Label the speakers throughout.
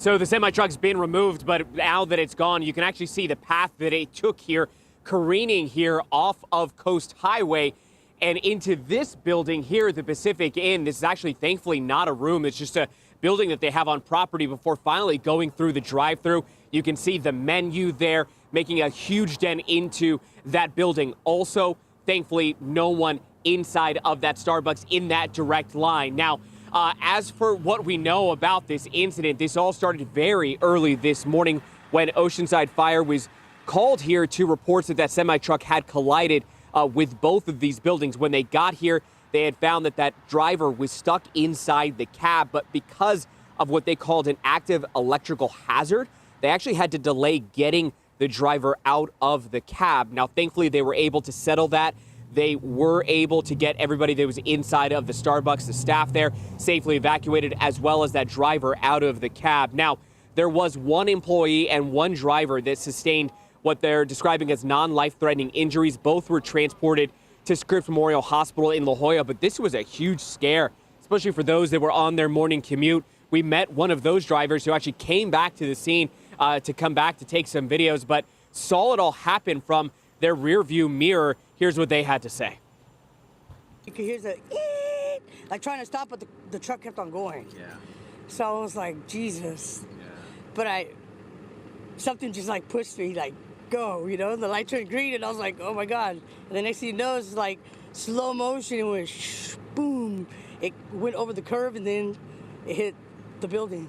Speaker 1: So the semi-truck's been removed, but now that it's gone, you can actually see the path that it took here, careening here off of Coast Highway and into this building here, the Pacific Inn. This is actually, thankfully, not a room. It's just a building that they have on property before finally going through the drive-through. You can see the menu there, making a huge dent into that building. Also, thankfully, no one inside of that Starbucks in that direct line. Now, as for what we know about this incident, this all started very early this morning when Oceanside Fire was called here to reports that semi-truck had collided with both of these buildings. When they got here, they had found that driver was stuck inside the cab, but because of what they called an active electrical hazard, they actually had to delay getting the driver out of the cab. Now, thankfully, they were able to settle that. They were able to get everybody that was inside of the Starbucks, the staff there, safely evacuated, as well as that driver out of the cab. Now, there was one employee and one driver that sustained what they're describing as non-life-threatening injuries. Both were transported to Scripps Memorial Hospital in La Jolla, but this was a huge scare, especially for those that were on their morning commute. We met one of those drivers who actually came back to the scene to come back to take some videos, but saw it all happen from their rear view mirror. Here's what they had to say.
Speaker 2: You could hear the like trying to stop, but the truck kept on going.
Speaker 3: Yeah.
Speaker 2: So I was like, Jesus.
Speaker 3: Yeah.
Speaker 2: But something just like pushed me, like, go, you know? The light turned green, and I was like, oh my God. And the next thing you know, it's like slow motion. It went shh, boom. It went over the curve, and then it hit the building.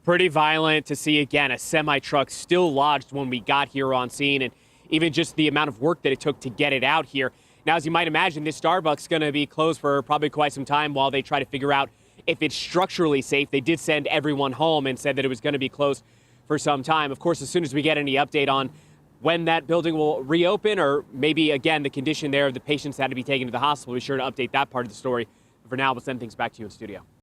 Speaker 1: Pretty violent to see, again, a semi-truck still lodged when we got here on scene, and even just the amount of work that it took to get it out here. Now, as you might imagine, this Starbucks is going to be closed for probably quite some time while they try to figure out if it's structurally safe. They did send everyone home and said that it was going to be closed for some time. Of course, as soon as we get any update on when that building will reopen, or maybe, again, the condition there of the patients that had to be taken to the hospital, we'll be sure to update that part of the story. For now, we'll send things back to you in studio.